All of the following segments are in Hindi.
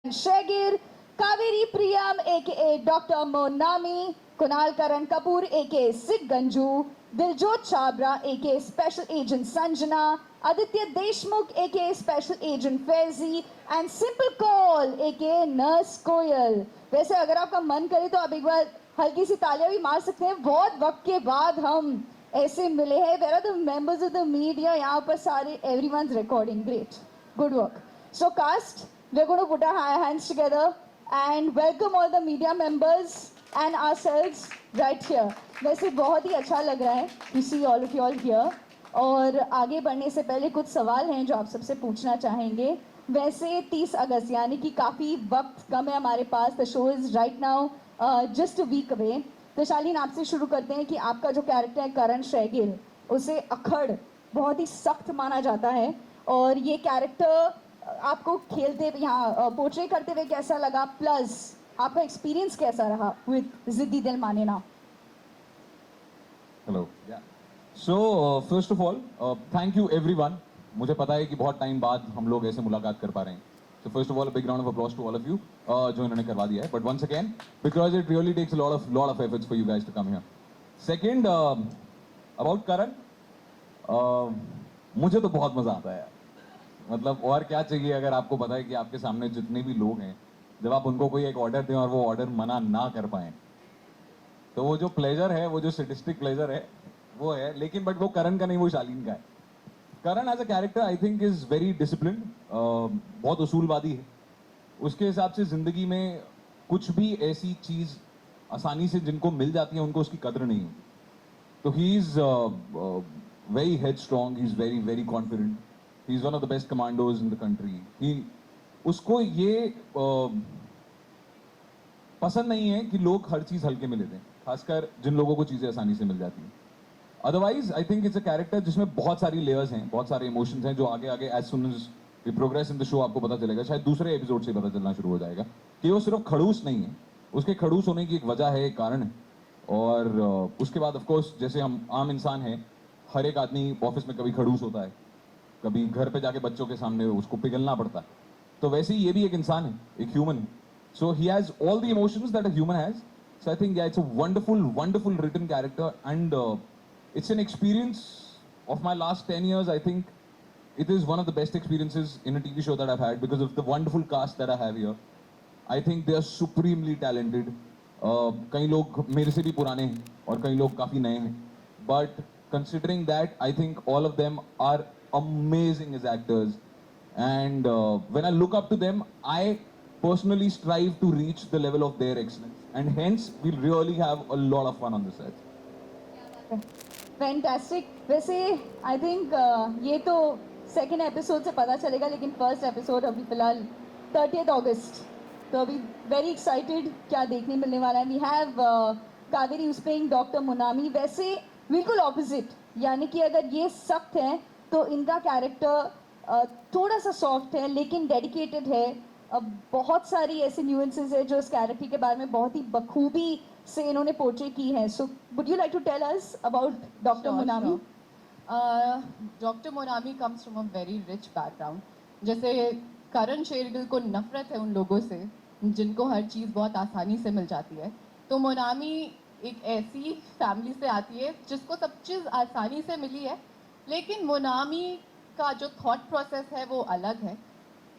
Shagir, Kaveri Priyam aka Dr. Monami, Kunal Karan Kapoor aka Sid Ganju, Diljot Chabra aka Special Agent Sanjana, Aditya Deshmukh aka Special Agent Faizi and Simple Call aka Nurse Koyal. वैसे अगर आपका मन करे तो आप एक बार हल्की सी तालियां भी मार सकते हैं. बहुत वक्त के बाद हम ऐसे मिले हैं. Where are the members of the media? यहाँ पर सारे everyone's recording. Great, good work. So cast, we're going to put our hands together and welcome all the media members and ourselves right here. वैसे बहुत ही अच्छा लग रहा है to see all of you all here. और आगे बढ़ने से पहले कुछ सवाल हैं जो आप सबसे पूछना चाहेंगे. वैसे 30 अगस्त यानी कि काफ़ी वक्त कम है हमारे पास. The show is right now just a week away. तो शालीन, आपसे शुरू करते हैं कि आपका जो कैरेक्टर है करण शैगिल, उसे अखड़ बहुत ही सख्त माना जाता है. और ये कैरेक्टर आपको खेलते यहाँ पोर्ट्रे करते हुए कैसा लगा, प्लस आपका एक्सपीरियंस कैसा रहा विद जिद्दी दिल माने ना? Hello. So first of all thank you everyone. मुझे पता है कि बहुत टाइम बाद हम लोग ऐसे मुलाकात कर पा रहे हैं. So first of all big round of applause to all of you जो इन्होंने करवा दिया है. But once again because it really takes lot of efforts for you guys to come here. Second, about Karan, मुझे तो बहुत मजा आता है. मतलब और क्या चाहिए अगर आपको पता है कि आपके सामने जितने भी लोग हैं, जब आप उनको कोई एक ऑर्डर दें और वो ऑर्डर मना ना कर पाएं, तो वो जो प्लेजर है, वो जो सैडिस्टिक प्लेजर है, वो है. लेकिन बट वो करण का नहीं, वो शालीन का है. Karan as a character I think is very disciplined. बहुत उसूलवादी है. उसके हिसाब से जिंदगी में कुछ भी ऐसी चीज आसानी से जिनको मिल जाती है उनको उसकी कदर नहीं होती. तो he is very headstrong, he is very very confident. He is one of the best commandos in the country. ही उसको ये पसंद नहीं है कि लोग हर चीज हल्के में लेते हैं, खासकर जिन लोगों को चीजें आसानी से मिल जाती हैं. Otherwise I think it's a character जिसमें बहुत सारी लेयर्स हैं, बहुत सारे इमोशंस हैं, जो आगे आगे as soon as we progress in the show आपको पता चलेगा. शायद दूसरे एपिसोड से पता चलना शुरू हो जाएगा कि वो सिर्फ खड़ूस नहीं है. उसके खड़ूस होने की एक वजह है, एक कारण है. और उसके बाद ऑफकोर्स जैसे हम आम इंसान हैं, हर एक आदमी ऑफिस में कभी खड़ूस होता है, कभी घर पे जाके बच्चों के सामने उसको पिघलना पड़ता है. तो वैसे ही ये भी एक इंसान है, एक ह्यूमन है. So he has all the emotions that a human has. So I think yeah it's a wonderful written character and it's an experience of my last 10 years. I think it is one of the best experiences in a TV show that I've had because of the wonderful cast that I have here. I think they are supremely talented. कई लोग मेरे से भी पुराने हैं और कई लोग काफ़ी नए हैं. But considering that, I think all of them are amazing as actors. And when I look up to them, I personally strive to reach the level of their excellence. And hence, we'll really have a lot of fun on the set. Fantastic. वैसे आई थिंक ये तो सेकेंड एपिसोड से पता चलेगा, लेकिन फर्स्ट एपिसोड अभी फिलहाल 30 अगस्त. तो अभी वेरी एक्साइटेड क्या देखने मिलने वाला है. We have Kaveri who's playing doctor Munami. वैसे बिल्कुल ऑपोजिट, यानी कि अगर ये सख्त है तो इनका कैरेक्टर थोड़ा सा सॉफ्ट है लेकिन डेडिकेटेड है. बहुत सारी ऐसी न्यूएंसेस है जो इस कैरेक्टर के बारे में बहुत ही बखूबी से इन्होंने पोर्ट्रे की है. So would you like to tell us about doctor Munami? Doctor Monami comes from a very rich background. जैसे करण शेरगिल को नफरत है उन लोगों से जिनको हर चीज़ बहुत आसानी से मिल जाती है. तो मोनामी एक ऐसी फैमिली से आती है जिसको सब चीज़ आसानी से मिली है, लेकिन मोनामी का जो थॉट प्रोसेस है वो अलग है.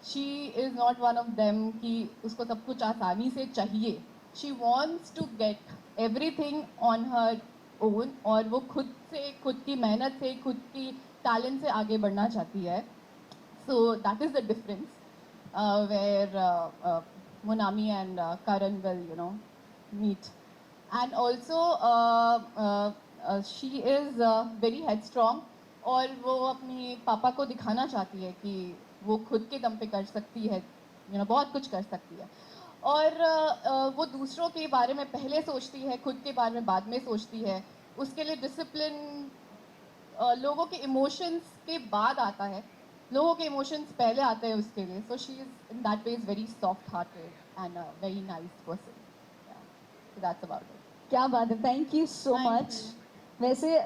She is not one of them कि उसको सब कुछ आसानी से चाहिए. She wants to get everything on her own, और वो खुद से, खुद की मेहनत से, खुद की टैलेंट से आगे बढ़ना चाहती है. So that is the difference where Monami and Karan will meet. And also she is very headstrong, और वो अपनी पापा को दिखाना चाहती है कि वो खुद के दम पे कर सकती है, बहुत कुछ कर सकती है. और वो दूसरों के बारे में पहले सोचती है, खुद के बारे में बाद में सोचती है. उसके लिए डिसिप्लिन लोगों के इमोशंस के बाद आता है, लोगों के इमोशंस पहले आते हैं उसके लिए. So she is in that way is very soft hearted and a very nice person. So that's about it. क्या बात है, thank you so Thank much. वैसे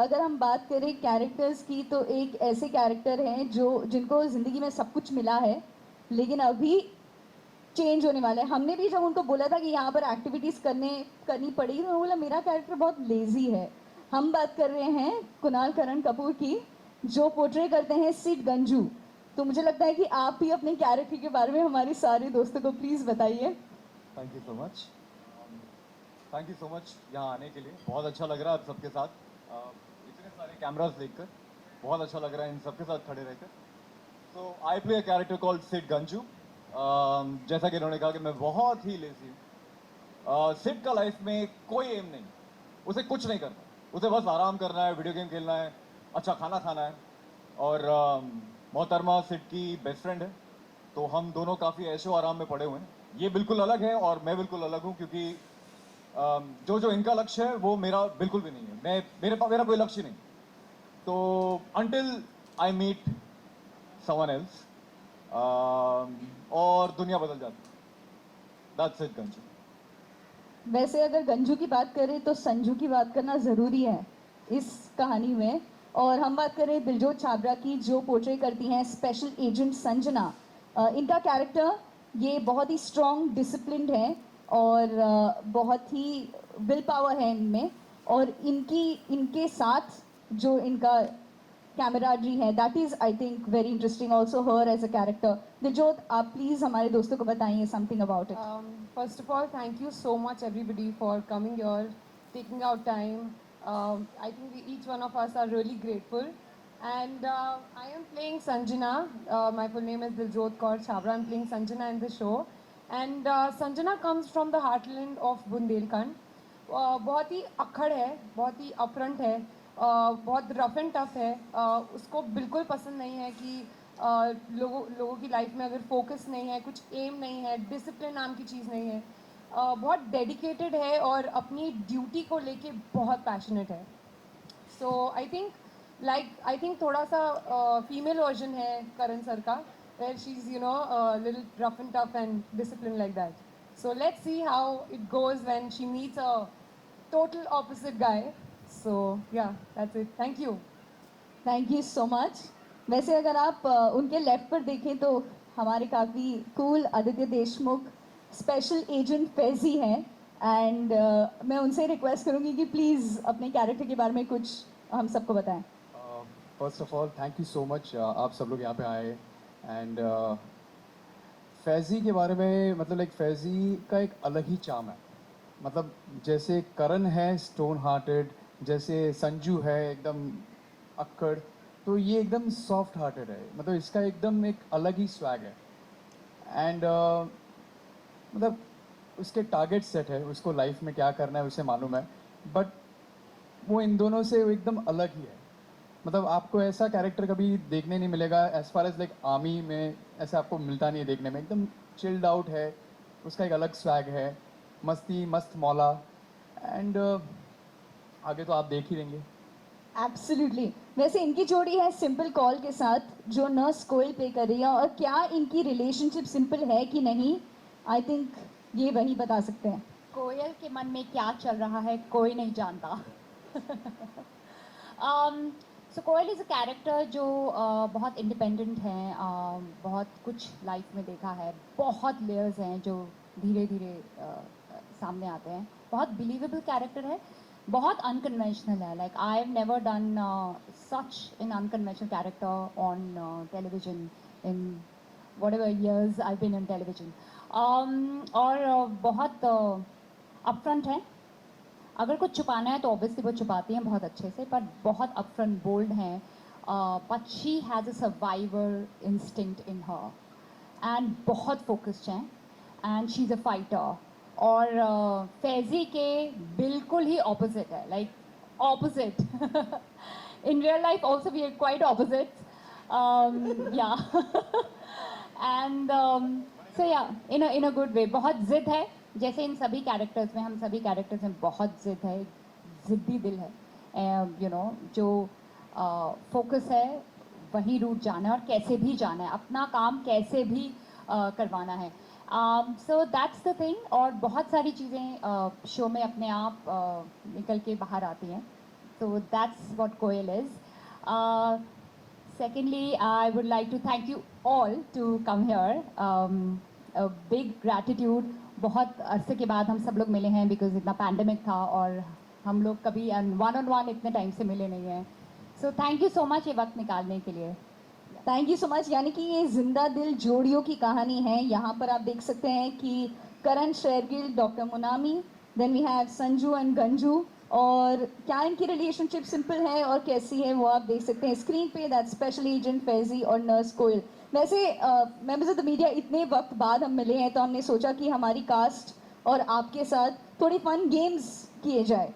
अगर हम बात करें कैरेक्टर्स की, तो एक ऐसे कैरेक्टर हैं जो जिनको ज़िंदगी में सब कुछ मिला है, लेकिन अभी चेंज होने वाला है। हमने भी जब उनको बोला था कि यहाँ पर एक्टिविटीज़ करनी पड़ेगी, तो उन्होंने बोला मेरा कैरेक्टर बहुत लेजी है। हम बात कर रहे हैं कुणाल करण कपूर की, जो पोर्ट्रे करते हैं सिड गंजू। तो मुझे लगता है कि आप भी अपने कैरेक्टर के बारे में हमारे सारे दोस्तों को प्लीज़ बताइए। Thank you so much. Thank you so much यहाँ आने के लिए। बहुत अच्छा लग रहा है आप सबके साथ, इतने सारे कैमरास देखकर बहुत अच्छा लग रहा है इन सबके साथ खड़े रहकर। So I play a character called Sid Ganju. जैसा कि इन्होंने कहा कि मैं बहुत ही लेजी हूँ। सिड का लाइफ में कोई एम नहीं, उसे कुछ नहीं करना, उसे बस आराम करना है, वीडियो गेम खेलना है, अच्छा खाना खाना है। और मोहतरमा सिड की बेस्ट फ्रेंड है, तो हम दोनों काफ़ी ऐशो आराम में पड़े हुए हैं। ये बिल्कुल अलग है और मैं बिल्कुल अलग हूँ, क्योंकि जो इनका लक्ष्य है वो मेरा बिल्कुल भी नहीं है। मेरा कोई लक्ष्य नहीं। तो until I meet someone else और दुनिया बदल जाती है। That's it Ganju. वैसे अगर गंजू की बात करें तो संजू की बात करना ज़रूरी है इस कहानी में। और हम बात करें दिलजोत छाबरा की, जो पोर्ट्रे करती हैं स्पेशल एजेंट संजना। इनका कैरेक्टर ये बहुत ही स्ट्रॉन्ग डिसिप्लिन्ड है और बहुत ही विल पावर है इनमें। और इनके साथ जो इनका कैमराडरी है, that is I think very interesting also her as a character. Diljot, आप प्लीज़ हमारे दोस्तों को बताइए something about it. First of all, thank you so much, everybody, for coming here, taking out time. I think each one of us are really grateful. And I am playing Sanjana. My full name is Diljot Kaur Chhabra. I'm playing Sanjana in the show. And Sanjana comes from the heartland of Bundelkhand. बहुत ही अक्खड़ है, बहुत ही अपफ्रंट है, बहुत रफ एंड टफ है। उसको बिल्कुल पसंद नहीं है कि लोगों की लाइफ में अगर फोकस नहीं है, कुछ एम नहीं है, डिसिप्लिन नाम की चीज़ नहीं है। बहुत डेडिकेटेड है और अपनी ड्यूटी को लेके बहुत पैशनेट है। सो आई थिंक थोड़ा सा फीमेल वर्जन है करण सर का, where she is little rough and tough and discipline like that. So let's see how it goes when she meets a total opposite guy. So yeah, that's it. Thank you. Thank you so much. वैसे अगर आप उनके लेफ्ट पर देखें तो हमारे काफ़ी cool Aditya Deshmukh special agent Faizi हैं। एंड मैं उनसे रिक्वेस्ट करूंगी कि प्लीज़ अपने कैरेक्टर के बारे में कुछ हम सबको बताएं। First of all thank you so much, आप सब लोग यहाँ पे आए। एंड फैज़ी के बारे में, मतलब लाइक फैज़ी का एक अलग ही चार्म है। मतलब जैसे करण है स्टोन हार्टेड, जैसे संजू है एकदम अक्कड़, तो ये एकदम सॉफ्ट हार्टेड है। मतलब इसका एकदम एक अलग ही स्वैग है। एंड मतलब उसके टारगेट सेट है, उसको लाइफ में क्या करना है उसे मालूम है, बट वो इन दोनों से एकदम अलग ही है। मतलब आपको ऐसा कैरेक्टर कभी देखने नहीं मिलेगा as far as like army में, ऐसा आपको मिलता नहीं है देखने में। एकदम चिल्ड आउट है, उसका एक अलग स्वैग है, मस्ती मस्त मौला। एंड आगे तो आप देख ही लेंगे। एब्सोल्युटली। वैसे इनकी जोड़ी है सिंपल कॉल के साथ, जो नर्स कोयल प्ले कर रही है। और क्या इनकी रिलेशनशिप सिंपल है कि नहीं, आई थिंक ये वही बता सकते हैं। कोयल के मन में क्या चल रहा है कोई नहीं जानता। सो कोयल इज़ अ कैरेक्टर जो बहुत इंडिपेंडेंट है, बहुत कुछ लाइफ में देखा है, बहुत लेयर्स हैं जो धीरे धीरे सामने आते हैं। बहुत बिलीवेबल कैरेक्टर है, बहुत अनकन्वेंशनल है। Like I have never done such an unconventional character on television in whatever years I've been in television. और बहुत अपफ्रंट है। अगर कुछ छुपाना है तो ऑब्वियसली वो छुपाती हैं बहुत अच्छे से, पर बहुत अपफ्रंट बोल्ड हैं। But she has a survivor instinct in her and बहुत फोकस्ड हैं and she is a fighter. और फैज़ी के बिल्कुल ही ऑपोजिट है, like opposite. In real life also we are quite opposite, yeah. And so yeah in a good way. बहुत ज़िद है, जैसे इन सभी कैरेक्टर्स में, हम सभी कैरेक्टर्स में बहुत ज़िद है, ज़िद्दी दिल है। यू नो जो फोकस है वहीं रूट जाना है और कैसे भी जाना है, अपना काम कैसे भी करवाना है। So that's the thing. और बहुत सारी चीज़ें शो में अपने आप निकल के बाहर आती हैं। So that's what Koyal is. Secondly, I would like to thank you all to come here. Big gratitude. बहुत अरसे के बाद हम सब लोग मिले हैं बिकॉज इतना पैंडमिक था और हम लोग कभी वन ऑन वन इतने टाइम से मिले नहीं हैं. So thank you so much ये वक्त निकालने के लिए. Thank you so much. यानी कि ये जिंदा दिल जोड़ियों की कहानी है. यहाँ पर आप देख सकते हैं कि Karan Shergill, doctor Monami, then we have Sanju and Ganju. और क्या इनकी रिलेशनशिप सिंपल है और कैसी है वो आप देख सकते हैं स्क्रीन पे. दैट स्पेशल एजेंट फैजी और नर्स कोयल. वैसे मेंबर्स ऑफ द मीडिया इतने वक्त बाद हम मिले हैं तो हमने सोचा कि हमारी कास्ट और आपके साथ थोड़ी फन गेम्स किए जाए.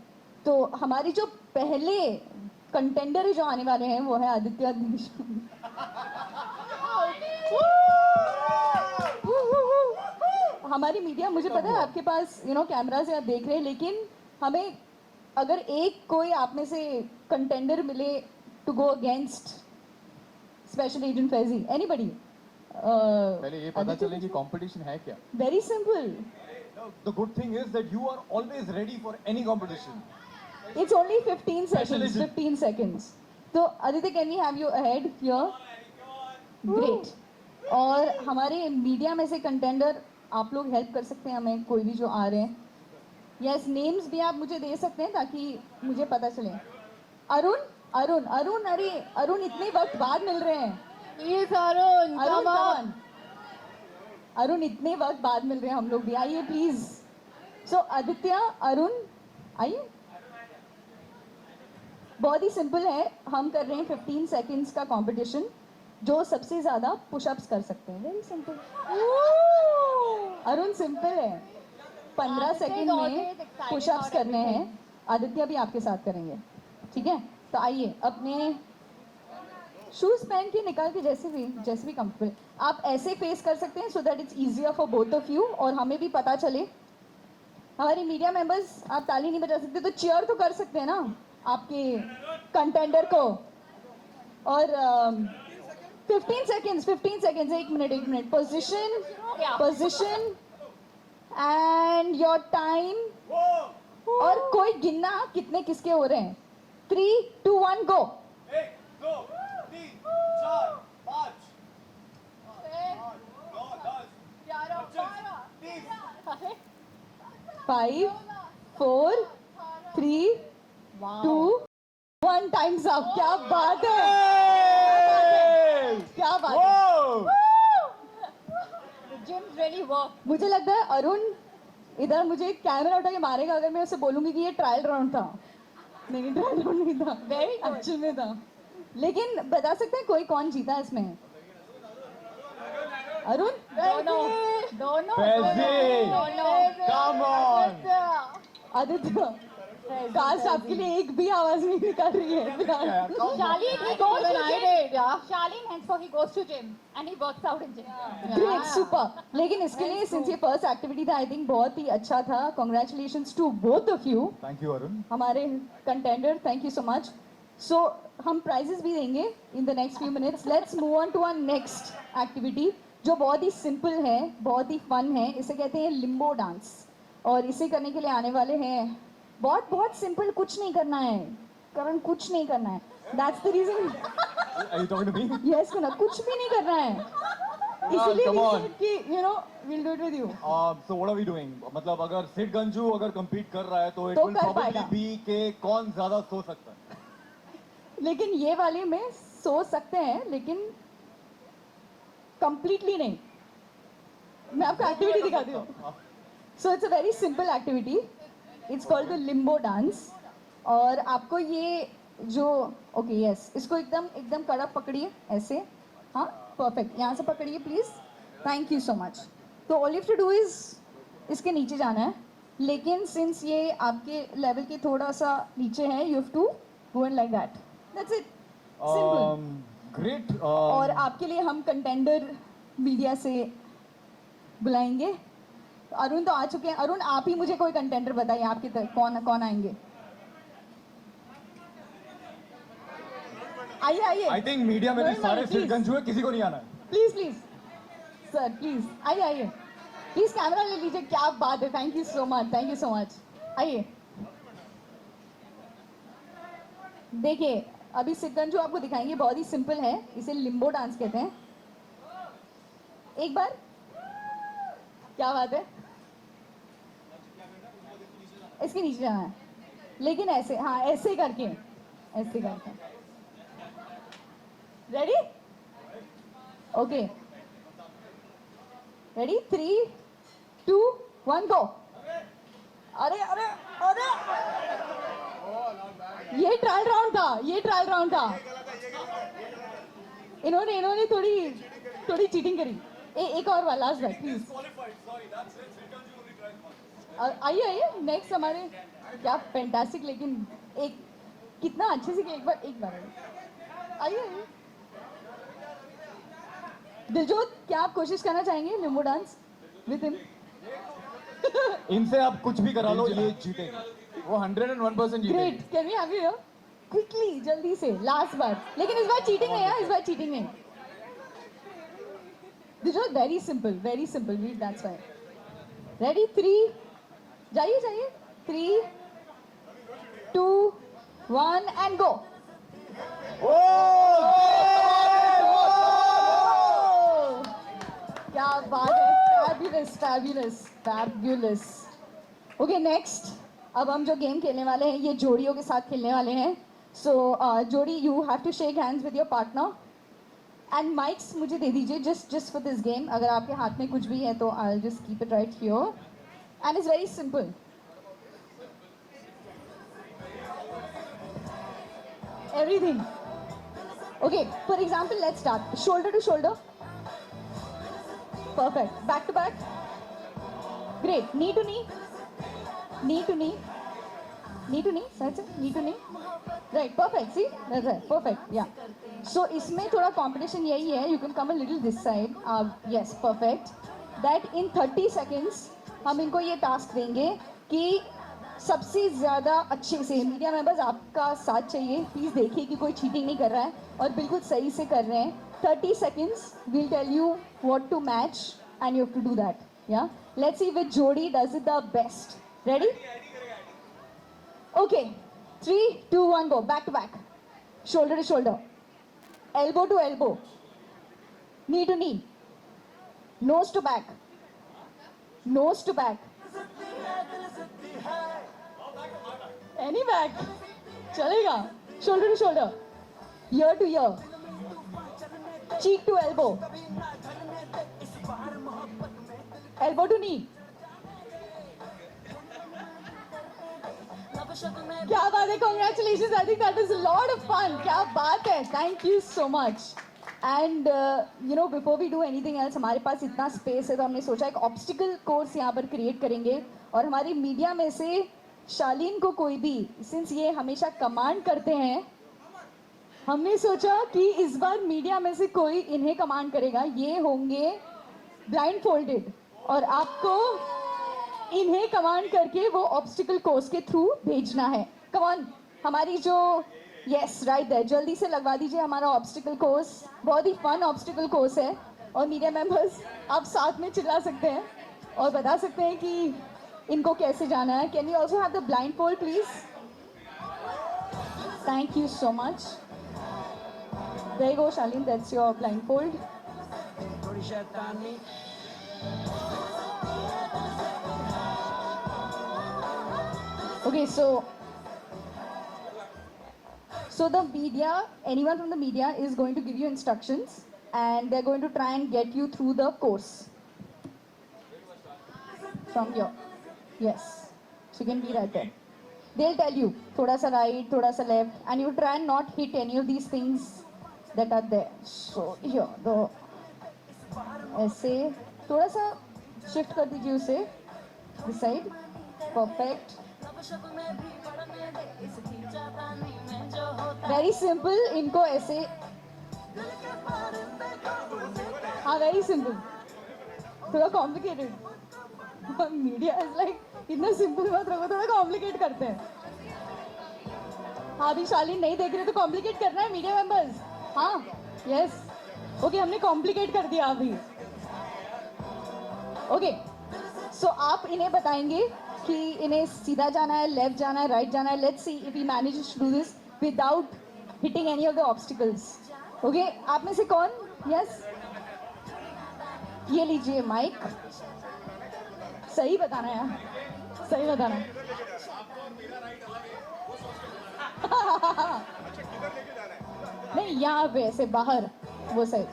तो हमारी जो पहले कंटेंडर जो आने वाले हैं वो है आदित्य दिग्विजय. हमारी मीडिया, मुझे पता है आपके पास कैमरा से आप देख रहे हैं, लेकिन हमें अगर एक कोई आप में से कंटेंडर मिले to go against special agent Faizi, anybody. पहले ये पता चले कि कंपटीशन है क्या. Very simple. The good thing is that you are always ready for any competition. It's only 15 Special seconds. agent. 15 seconds. तो Aditya, can we have you ahead here? Great. और हमारे मीडिया में से कंटेंडर आप लोग हेल्प कर सकते हैं हमें, कोई भी जो आ रहे हैं. यस, नेम्स भी आप मुझे दे सकते हैं ताकि मुझे पता चले. अरुण, अरुण, अरुण, अरे अरुण इतने वक्त बाद मिल रहे हैं. Please, Arun, Arun, come on. come on. Arun इतने वक्त बाद मिल रहे हैं हम लोग भी. आइए प्लीज. सो आदित्य, अरुण, आइए. बहुत ही सिंपल है. हम कर रहे हैं 15 सेकंड्स का कंपटीशन. जो सबसे ज्यादा पुशअप्स कर सकते हैं. Very simple. अरुण सिंपल है. 15 सेकंड में पुशअप्स करने हैं. आदित्य भी आपके साथ करेंगे, ठीक है? तो आइए अपने शूज पहन के निकाल के जैसे भी कंफर्टेबल. आप ऐसे फेस कर सकते हैं so that it's easier for both of you और हमें भी पता चले. हमारे मीडिया मेंबर्स, आप ताली नहीं बजा सकते तो चीयर तो कर सकते हैं ना आपके कंटेंडर को. और 15 seconds, 1 minute. Position and your time. और कोई गिनना कितने किसके हो रहे हैं. 3, 2, 1 गो. 1, 2, 3, 4, 5, 9, 10, 5, 4, 3, 2, 1. Times up. क्या बात है, क्या बात है. Gyms really work. मुझे लगता है अरुण इधर मुझे कैमरा उठा के मारेगा अगर मैं उसे बोलूंगी कि ये ट्रायल राउंड था. नहीं, ट्रायल राउंड नहीं था, Very good. एक्चुअल में था. लेकिन बता सकते हैं कोई कौन जीता इसमें? अरुण, दोनों. Fezzi, come on. आदित्य, काश आपके लिए एक भी आवाज नहीं निकाल रही है. Shaleen, he goes to gym. Shaleen, henceforth he goes to gym and he works out in gym. Great, super. लेकिन इसके लिए सिंस ये फर्स्ट एक्टिविटी था, आई थिंक बहुत ही अच्छा था. Congratulations to both of you. Thank you, Arun. हमारे contender, thank you so much. So हम प्राइजेस भी देंगे in the next few minutes. Let's move on to our next activity जो बहुत ही सिंपल है, बहुत ही फन है. इसे कहते हैं लिम्बो डांस. और इसे करने के लिए आने वाले हैं. बहुत सिंपल, कुछ नहीं करना है करण, कुछ नहीं करना है. That's the reason. Are you talking to me? Yes कुना, कुछ भी नहीं करना है. इसीलिए come we on. said कि we'll do it with you. So what are we doing? मतलब अगर सिड गंजू अगर compete कर रहा है तो it तो will कर probably पाएगा. be के कौन ज्यादा सो सकता है. लेकिन ये वाले में सोच सकते हैं, लेकिन कंप्लीटली नहीं. मैं आपको एक्टिविटी दिखाती हूँ. So it's a very simple activity. It's called the Limbo dance. और आपको ये जो ओके यस, इसको एकदम कड़क पकड़िए ऐसे. हाँ, परफेक्ट. यहाँ से पकड़िए please. Thank you so much. तो all you have to do is इसके नीचे जाना है. लेकिन सिंस ये आपके लेवल के थोड़ा सा नीचे है, you have to go in like that. That's it. Simple. Great. और आपके लिए हम कंटेंडर मीडिया से बुलाएंगे. तो अरुण तो आ चुके हैं. अरुण, आप ही मुझे कोई कंटेंडर बताइए आपके तरफ कौन आएंगे. आइए. I think मीडिया में भी नहीं, सारे नहीं, सिड please. गंजू है, किसी को नहीं आना है. प्लीज सर, प्लीज आइए. प्लीज कैमरा ले लीजिए. क्या बात है. Thank you so much. आइए. देखिए, अभी सिद्धंजू आपको दिखाएंगे. बहुत ही सिंपल है. इसे लिम्बो डांस कहते हैं. एक बार क्या बात है, इसके नीचे जाना है, लेकिन ऐसे, हाँ ऐसे करके, ऐसे करके। रेडी? ओके, रेडी, 3, 2, 1 गो। अरे अरे अरे, ये ट्रायल राउंड था, ये ट्रायल राउंड था। इन्होंने थोड़ी चीटिंग करी। एक और वाला, लास्ट बार प्लीज। आइए आइए, नेक्स्ट हमारे, क्या फैंटास्टिक, लेकिन एक कितना अच्छे से किया, एक बार आइए आइए। दिलजोत, क्या आप कोशिश करना चाहेंगे लिम्बो डांस विद हिम? इनसे आप कुछ भी करा लो, ये जीतेंगे। वो 101% जीतेंगे। Great, can we have you here quickly, जल्दी से, लास्ट बार। लेकिन इस बार चीटिंग नहीं है, इस बार चीटिंग नहीं। Diljot, very simple, we that's why. Ready, 3, जाइए 3, 2, 1 एंड गो। क्या बात है, फैबुलस। ओके, नेक्स्ट, अब हम जो गेम खेलने वाले हैं ये जोड़ियों के साथ खेलने वाले हैं। सो जोड़ी, you have to shake hands with your partner and mics मुझे दे दीजिए जस्ट फॉर दिस गेम। अगर आपके हाथ में कुछ भी है तो I will just keep it right here and it's very simple. Everything. Okay, for example, let's start. Shoulder to shoulder. Perfect. Back to back. Great. Knee to knee. Knee to knee. Knee to knee. That's it. Knee to knee. Right. Perfect. See? That's right. Perfect. Yeah. So, इसमें थोड़ा competition यही है. You can come a little this side. Yes. Perfect. That in 30 seconds हम इनको ये task देंगे कि सबसे ज़्यादा अच्छे से, मीडिया मेंबर्स आपका साथ चाहिए, प्लीज़ देखिए कि कोई चीटिंग नहीं कर रहा है और बिल्कुल सही से कर रहे हैं। 30 seconds we'll tell you what to match and you have to do that. Yeah, let's see which jodi does it the best. Ready? Okay, 3, 2, 1 go. Back to back, shoulder to shoulder, elbow to elbow, knee to knee, nose to back, nose to back, any back, चलेगा, shoulder to shoulder, ear to ear, cheek to elbow, elbow to knee. क्या बात है, congratulations, I think that was a lot of fun. क्या बात है, thank you so much. And before we do anything else, हमारे पास इतना स्पेस है तो हमने सोचा एक ऑब्स्टिकल कोर्स यहाँ पर क्रिएट करेंगे और हमारी मीडिया में से शालीन को कोई भी, सिंस ये हमेशा कमांड करते हैं, हमने सोचा कि इस बार मीडिया में से कोई इन्हें कमांड करेगा। ये होंगे ब्लाइंड फोल्डेड और आपको इन्हें कमांड करके वो ऑब्स्टिकल कोर्स के थ्रू भेजना है। कम ऑन, हमारी जो, यस राइट देयर, जल्दी से लगवा दीजिए हमारा ऑब्स्टिकल कोर्स। बहुत ही फन ऑब्स्टिकल कोर्स है और मीडिया मेंबर्स आप साथ में चिल्ला सकते हैं और बता सकते हैं कि इनको कैसे जाना है। Can you also have the blindfold please? Thank you so much. There you go Shaleen, that's your blindfold. Okay, so the media, anyone from the media is going to give you instructions and they're going to try and get you through the course from here. Yes, so you can be right there. They'll tell you thoda sa right, thoda sa left, and you try and not hit any of these things that are there. So here, ऐसे थोड़ा सा shift कर दीजिए उसे this side. Perfect. Very simple, इनको ऐसे, हाँ वेरी सिंपल, थोड़ा कॉम्प्लिकेटेड। मीडिया इज लाइक इतना सिंपल मत रखो, थोड़ा कॉम्प्लिकेट करते हैं। हाँ अभी शालीन नहीं देख रहे तो कॉम्प्लिकेट करना है मीडिया मेंबर्स। हाँ यस, ओके हमने कॉम्प्लिकेट कर दिया अभी। ओके सो आप इन्हें बताएंगे कि इन्हें सीधा जाना है, लेफ्ट जाना है, राइट जाना है। Let's see if we manage to do this without hitting any of the obstacles. Okay, आप में से कौन? यस, ये लीजिए माइक सही बताना यार, सही बताना। नहीं यहाँ पे ऐसे बाहर वो सही।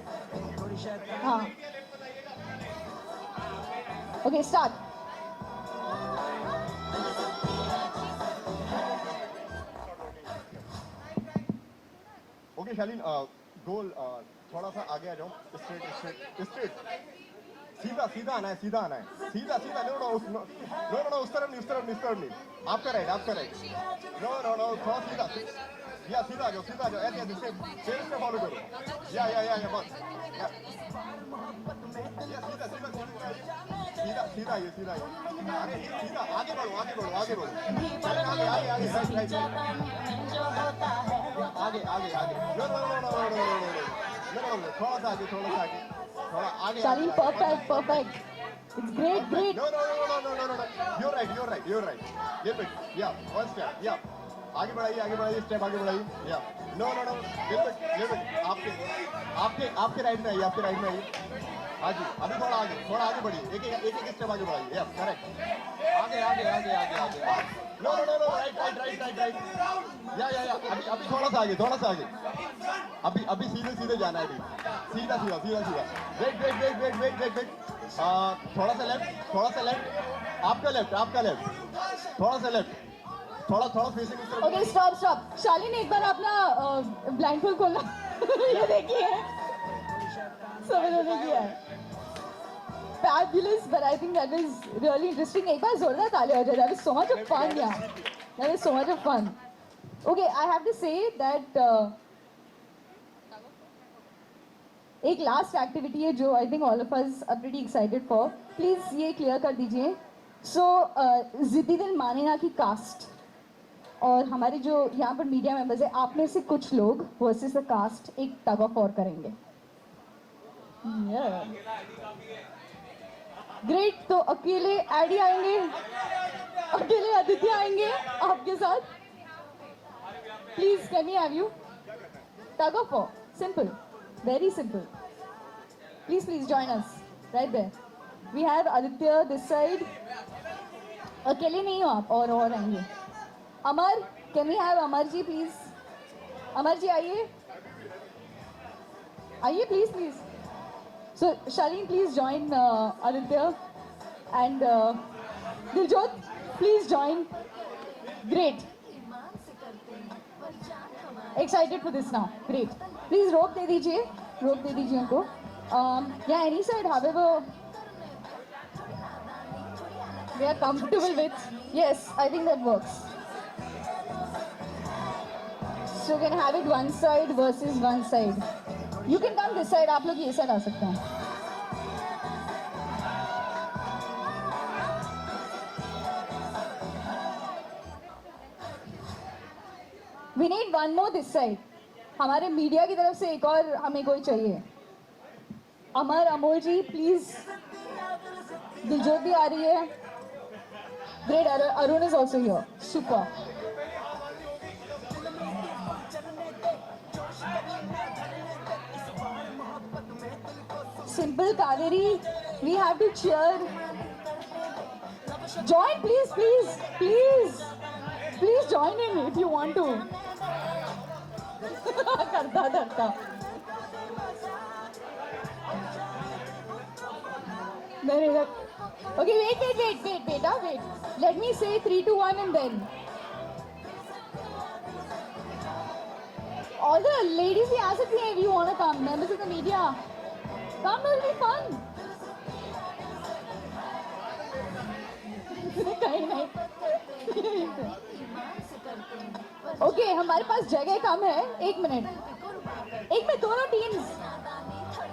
हाँ ओके स्टार्ट। ओके शालीन, गोल थोड़ा सा आगे आ जाओ। स्ट्रेट स्ट्रेट स्ट्रेट, सीधा सीधा आना है, सीधा आना है, सीधा सीधा। No no no no no, उस तरफ नहीं, उस तरफ नहीं, उस तरफ नहीं। आपका राइट, आपका राइट। नो नो नो, थोड़ा सीधा, या सीधा आ जाओ, सीधा आ जाओ। ऐसे ऐसे फिर से फॉलो करो। या बस या सीधा सीधा सीधा सीधा ये सीधा ये। अरे सीधा आगे बढ़ो, आगे बढ़ो, आगे बढ़ो। चले आगे आगे आगे, राइट राइट। आगे आगे आगे। No no no no no no no no, थोड़ा सा आगे, थोड़ा सा आगे, थोड़ा आगे। Shaleen perfect perfect, it's great great. No, no, no, no, no, no, no, no. You're right, you're right, you're right. Flip it. Yeah, one step. Yeah. आगे बढ़ाइए, स्टेप आगे बढ़ाइए। या नो नो नो, लिप इट। आपके राइट में आइए, आपके राइट में आइए। हाँ जी, अभी थोड़ा आगे बढ़िए। एक स्टेप आगे बढ़ाइए। Yeah correct. आगे। No no no no, right. Yeah अभी थोड़ा सा आगे। अभी सीधे जाना है। सीधा। वेट। थोड़ा सा लेफ्ट। आपका लेफ्ट। थोड़ा सा लेफ्ट। थोड़ा फेसिंग इस तरफ। Okay stop. शालीन एक बार अपना ब्लाइंडफोल्ड खोलना। ये देखिए सब इन्होंने किया है। Fabulous, but I think that was really interesting. एक बार जोरदार तालियां हो जाए। That was so much of fun, yeah. That was so much of fun. Okay, I have to say that एक लास्ट एक्टिविटी है जो I think all of us are pretty excited for. Please ये क्लियर कर दीजिए। सो जिद्दीदिल मानेना की कास्ट और हमारे जो यहाँ पर मीडिया मेंबर्स है, आप में से कुछ लोग वर्सेस द कास्ट एक टग ऑफ वॉर करेंगे। ग्रेट, तो अकेले एडी आएंगे, अकेले आदित्य आएंगे आपके साथ। Please can we have you tug of war? Simple, very simple. Please join us right there. We have Aditya this side. अकेले नहीं हो आप, और आएंगे। अमर, can we have Amar ji please? Amar ji आइए please. So Shaleen, please join Aditya and Diljot, please join. Great. Excited for this now. Great. Please rope दे दीजिए उनको। Yeah, any side, however they are comfortable with. Yes, I think that works. So you can have it one side versus one side. You can come this side. आप लोग ये side आ सकते हैं। We need one more this side. हमारे मीडिया की तरफ से एक और हमें कोई चाहिए। अमर, अमोल जी प्लीज। दिलजोत भी आ रही है। Great, Arun is also here. Super. Simple Kaveri, we have to cheer. Join please join in if you want to. करता नहीं। Okay, wait. Let me say 3, 2, 1 and then. All the ladies भी आ सकती हैं if you want to come. Members of the media, come, it will be fun. नहीं। ओके, हमारे पास जगह कम है। एक मिनट दोनों टीम्स,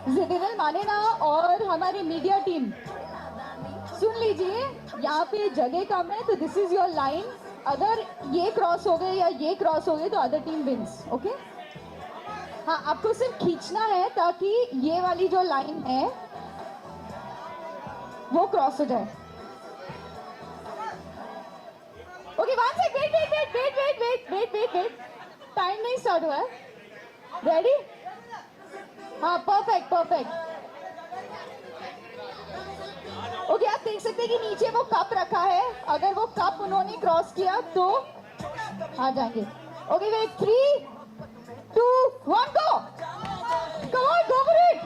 जिद्दीदिल मानेना और हमारी मीडिया टीम, सुन लीजिए, यहाँ पे जगह कम है तो दिस इज योर लाइन। अगर ये क्रॉस हो गए या ये क्रॉस हो गए तो अदर टीम विंस। ओके, हाँ, आपको सिर्फ खींचना है ताकि ये वाली जो लाइन है वो क्रॉस हो जाए। Okay, one sec, wait. Time नहीं स्टार्ट हुआ है। रेडी? हाँ, परफेक्ट। ओके, आप देख सकते हैं कि नीचे वो कप रखा है, अगर वो कप उन्होंने क्रॉस किया तो आ जाएंगे। Okay wait, 3 2 1 go, come on go for it.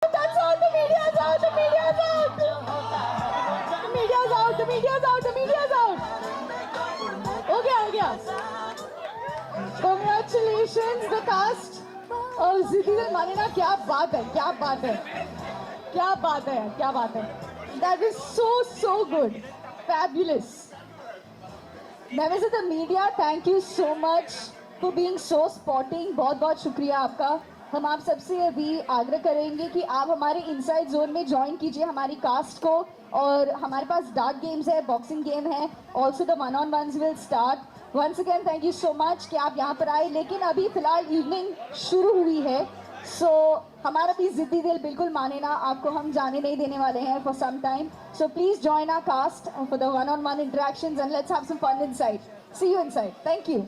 That's all, the media's out, the media's out, the media's out, the media's out, the media's out। हो गया। Congratulations the cast of Ziddi Dil Manena, क्या बात है, क्या बात है, क्या बात है, क्या बात है। That is so good, fabulous। Members of the media, thank you so much for being so spotting। बहुत बहुत शुक्रिया आपका। हम आप सबसे अभी आग्रह करेंगे कि आप हमारे इनसाइड जोन में ज्वाइन कीजिए हमारी कास्ट को, और हमारे पास डार्ट गेम्स है, बॉक्सिंग गेम है, also the one on ones will start. Once again thank you so much कि आप यहाँ पर आए, लेकिन अभी फिलहाल इवनिंग शुरू हुई है, सो हमारा भी जिद्दी दिल बिल्कुल माने ना, आपको हम जाने नहीं देने वाले हैं for some time. So please join our cast for the one on one interactions and let's have some fun inside. See you inside, thank you.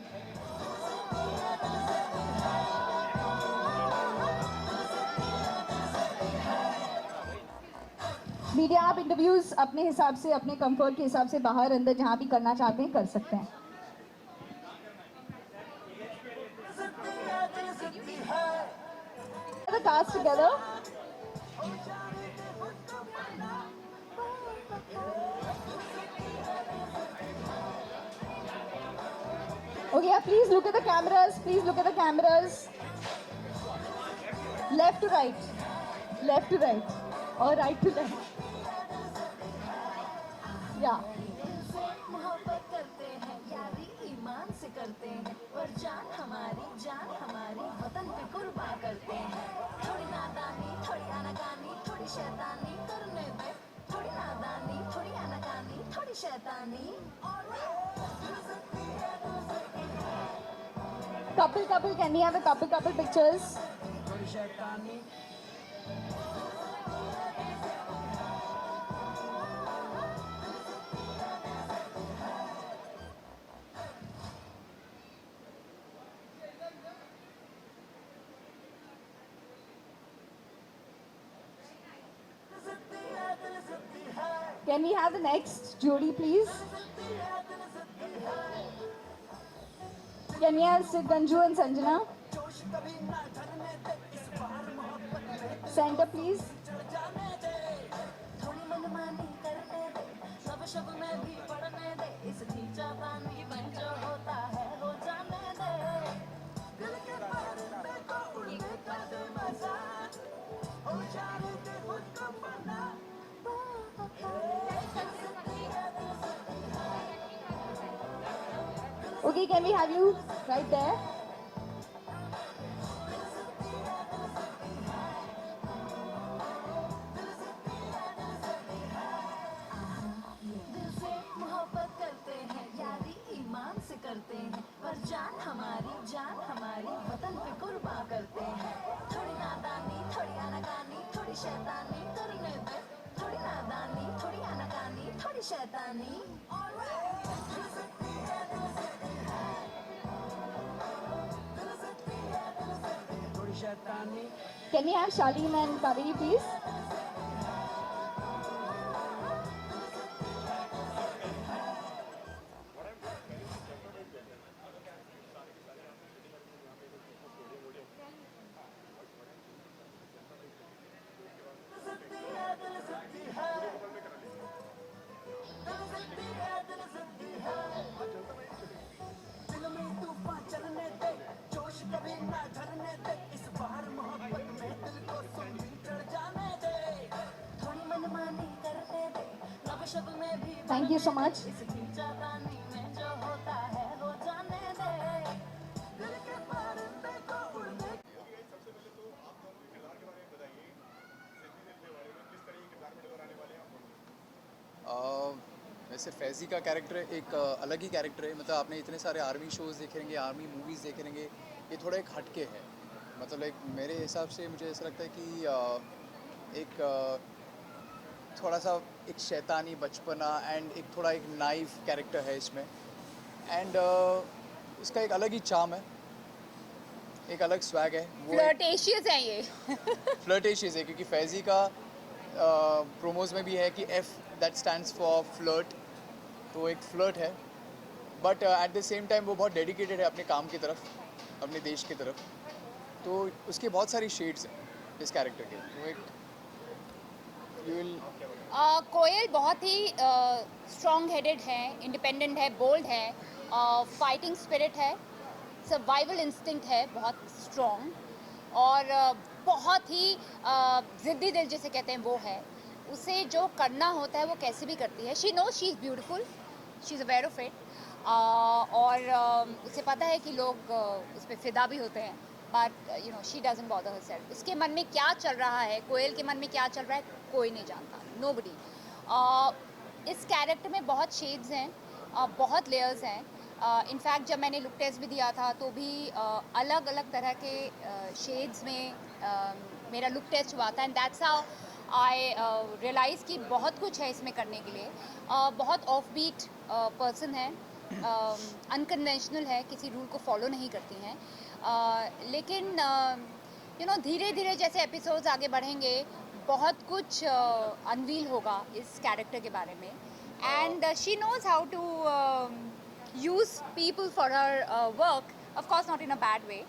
Media, आप इंटरव्यूज अपने हिसाब से, अपने कंफर्ट के हिसाब से बाहर अंदर जहां भी करना चाहते हैं कर सकते हैं। The cast together. Okay, yeah, please look at the cameras. Please look at the cameras. Left to right. Left to right. Or right to left. Yeah. मोहब्बत करते हैं, यारी ईमान से करते हैं, और जान हमारी वतन पे कुर्बान करते हैं। थोड़ी नादानी, थोड़ी आनाकानी, थोड़ी शैतानी करने दे, थोड़ी नादानी, थोड़ी आनाकानी, थोड़ी शैतानी। Couple, can we have a couple pictures? Can we have the next Jodi, please? Can we have Sid Ganju and Sanjana? Center, please. थोड़ी मनमानी करने दे, सब शब में भी पढ़ने दे, इस खींचा पानी में जो होता है हो जाने दे। दिल के पर्दे को उड़ने का दे मजा, हो जाने दे मुझको पता। Okay, can we have you right there? दिल से मोहब्बत करते हैं, यारी ईमान से करते हैं, पर जान हमारी वतन पे कुर्बान करते हैं। थोड़ी नादानी, थोड़ी आनाकानी, थोड़ी शैतानी करने दे, थोड़ी नादानी, थोड़ी आनाकानी, थोड़ी शैतानी। Can we have Shaleen and Kaveri, please? दिल में तूफान चलने दे, जोश कभी ना धरने दे, इस बार मोहब्बत में दिल को सुनी चढ़ जाने दे। थोड़ी मनमानी करने दे, लब शब में भी Thank you so much. इस खींचा पानी में जो होता है हो जाने दे। दिल के पर्दे को उड़ने वैसे फैज़ी का कैरेक्टर एक अलग ही कैरेक्टर है। मतलब आपने इतने सारे आर्मी शोज़ देखे रहेंगे, आर्मी मूवीज़ देखे रहेंगे, ये थोड़ा एक हटके है। मतलब एक मेरे हिसाब से मुझे ऐसा लगता है कि एक थोड़ा सा एक शैतानी बचपना एंड एक थोड़ा एक नाइव कैरेक्टर है इसमें। एंड इसका एक अलग ही चार्म है, एक अलग स्वैग है। वो फ्लर्टेशियस है ये। फ्लर्टेशियस है क्योंकि फैज़ी का प्रोमोज में भी है कि F that stands for flirt, तो एक फ्लर्ट है, but at the same time वो बहुत डेडिकेटेड है अपने काम की तरफ, अपने देश की तरफ, तो उसके बहुत सारी शेड्स हैं इस कैरेक्टर के। वो एक यू विल कोयल बहुत ही स्ट्रॉन्ग हेडेड है, इंडिपेंडेंट है, बोल्ड है, फाइटिंग स्पिरिट है, सर्वाइवल इंस्टिंक्ट है बहुत स्ट्रॉन्ग, और बहुत ही ज़िद्दी दिल जिसे कहते हैं वो है। उसे जो करना होता है वो कैसे भी करती है। She knows she is beautiful, she is aware of it, और उसे पता है कि लोग उस पर फिदा भी होते हैं, but you know she doesn't bother herself. उसके मन में क्या चल रहा है, कोयल के मन में क्या चल रहा है, कोई नहीं जानता, नोबडी। इस कैरेक्टर में बहुत शेड्स हैं, बहुत लेयर्स हैं। इनफैक्ट जब मैंने लुक टेस्ट भी दिया था तो भी अलग अलग तरह के शेड्स में मेरा लुक टेस्ट हुआ था, and that's how I realise कि बहुत कुछ है इसमें करने के लिए। बहुत ऑफ बीट पर्सन है, अनकन्वेंशनल है, किसी रूल को फॉलो नहीं करती हैं, लेकिन यू नो धीरे धीरे जैसे एपिसोड्स आगे बढ़ेंगे बहुत कुछ अनवील होगा इस कैरेक्टर के बारे में, and she knows how to use people for her work, of course not in a bad way,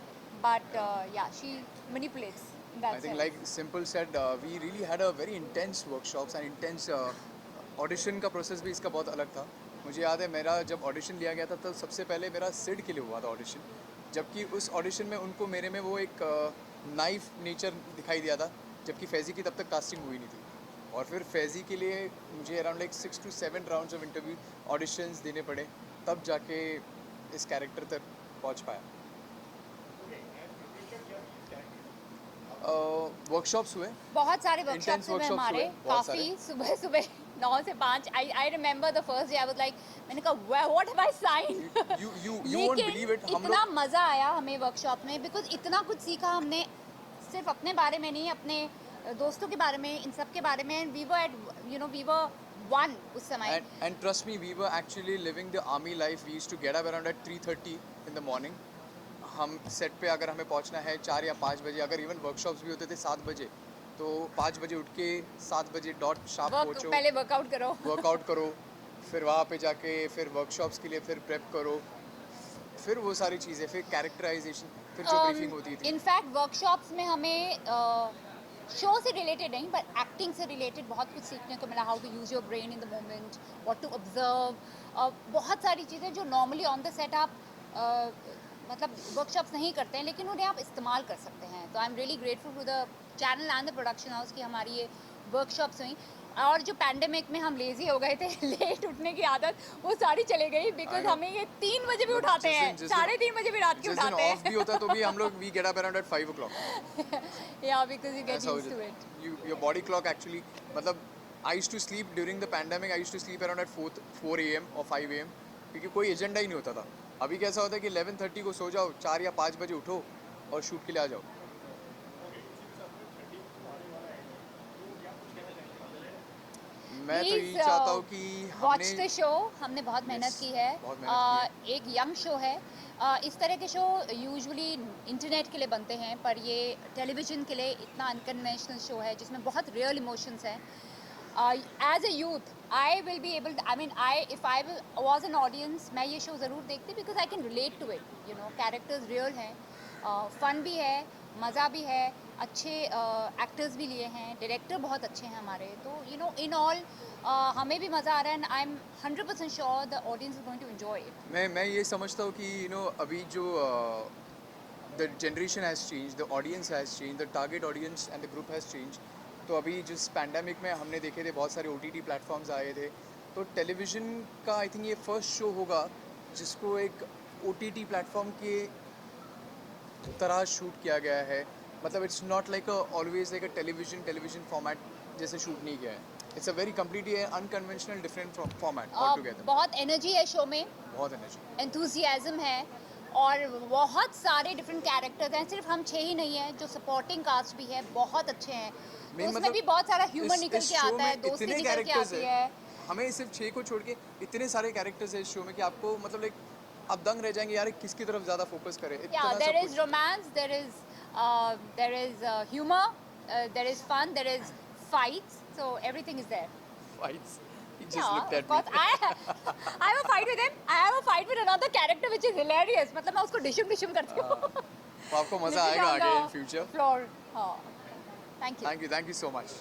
but yeah, she manipulates in that I think sense. like Simple said, we really had a very intense workshops and intense audition का प्रोसेस भी इसका बहुत अलग था। मुझे याद है मेरा जब ऑडिशन लिया गया था तो सबसे पहले मेरा सिड के लिए हुआ था ऑडिशन, जबकि उस ऑडिशन में उनको मेरे में वो एक नाइफ नेचर दिखाई दिया था, जबकि फैज़ी की तब तक कास्टिंग हुई नहीं थी। और फिर फैज़ी के लिए मुझे around like 6 to 7 rounds of interview auditions देने पड़े, तब जाके इस कैरेक्टर तक पहुंच पाया। वर्कशॉप्स हुए, बहुत सारे Intense वर्कशॉप्स हुए workshops हमारे, हुए, बहुत काफ़ी सारे। सुबह सुबह 9 से 5। I remember the first day I was like, मैंने कहा what have I sign. you won't believe it, हम इतना लोग मज़ा आया हमें वर्कशॉप में, बिकॉज इतना कुछ सीखा हमने, सिर्फ अपने बारे में नहीं, अपने दोस्तों के बारे में, इन सब के बारे में। We were eight you know we were one उस समय। and trust me, we were actually living the army life. We used to get up around at 3:30 in the morning. हम सेट पे अगर हमें पहुंचना है 4 या 5 बजे, अगर इवन वर्कशॉप्स भी होते थे 7 बजे, तो 5 बजे उठ के 7 बजे डॉट शार्प पहुंचो, पहले वर्कआउट करो, वर्कआउट करो, फिर वहाँ पे जाके फिर वर्कशॉप्स के लिए फिर प्रेप करो, फिर वो सारी चीज़ें, फिर कैरेक्टराइजेशन, फिर जो ब्रीफिंग होती थी। इनफैक्ट वर्कशॉप्स में हमें शो से रिलेटेड नहीं पर एक्टिंग से रिलेटेड बहुत कुछ सीखने को मिला। How to use your brain in the moment, what to observe, बहुत सारी चीज़ें जो नॉर्मली ऑन द सेट आप मतलब वर्कशॉप्स नहीं करते हैं, लेकिन उन्हें आप इस्तेमाल कर सकते हैं। तो I am really grateful to the channel and the production house कि हमारी ये वर्कशॉप्स हुई। और जो पैंडेमिक में हम लेज़ी हो गए थे, लेट उठने की आदत, वो सारी चले गई, बिकॉज हमें ये 3 बजे भी उठाते हैं, 3:30 बजे भी रात के जिस दिन उठाते ऑफ भी होता है तो भी हम लोग we get up around at 5 o'clock. या because you get That's how used it to is. It. Your body clock actually, मतलब I used to sleep during the pandemic. I used to sleep around at 4 a.m. or 5 a.m. क्योंकि कोई एजेंडा ही नहीं होता था। अभी कैसा होता है कि 11:30 को सो जाओ, 4 या 5 बजे उठो और शूट के लिए आ जाओ। मैं तो यही चाहता हूँ कि वॉच द हमने शो, हमने बहुत मेहनत Yes, की है। बहुत मेहनत की एक यंग शो है। इस तरह के शो यूजुअली इंटरनेट के लिए बनते हैं, पर ये टेलीविज़न के लिए इतना अनकन्वेंशनल शो है जिसमें बहुत रियल इमोशंस हैं। As a youth I will be able, I mean if I was an audience, मैं ये शो ज़रूर देखती because I can relate to it. You know characters real हैं, फ़न भी है, मज़ा भी है, अच्छे एक्टर्स भी लिए हैं, डायरेक्टर बहुत अच्छे हैं हमारे। तो यू नो इन ऑल हमें भी मज़ा आ रहा है, and I am 100% sure the audience is going to enjoy it. मैं ये समझता हूँ कि अभी जो the generation has change, the audience has change, the target audience and the group has change. तो अभी जिस पैंडेमिक में हमने देखे थे बहुत सारे OTT प्लेटफॉर्म्स आए थे, तो टेलीविज़न का आई थिंक ये फर्स्ट शो होगा जिसको एक OTT प्लेटफॉर्म के तरह शूट किया गया है। मतलब it's not like always like a television format जैसे शूट नहीं किया है। It's a very completely unconventional different format all together. बहुत एनर्जी है शो में, बहुत एनर्जी। एंथुजियाज्म है, और बहुत सारे डिफरेंट कैरेक्टर्स हैं। सिर्फ हम 6 ही नहीं हैं, जो सपोर्टिंग कास्ट भी है बहुत अच्छे हैं। तो उसमें मतलब भी बहुत सारा ह्यूमर निकल इस के शो आता है, में दोस्ती इतने निकल के कैरेक्टर्स आती है, है। हमें सिर्फ 6 को छोड़ के इतने सारे कैरेक्टर्स है इस शो में कि आपको मतलब लाइक आप दंग रह जाएंगे यार किसकी तरफ ज़्यादा फोकस करें। Yeah, इतना there सब is कुछ। romance, there is humor, there is fun, there is fights, So everything is there. Fights. He just Yeah, looked of at course. me. I have a fight with him. I have a fight with another character which is hilarious. मतलब मैं उसको डिशम करती हूँ. तो आपको मजा आएगा आगे in future. Floor. हाँ. Thank you. Thank you so much.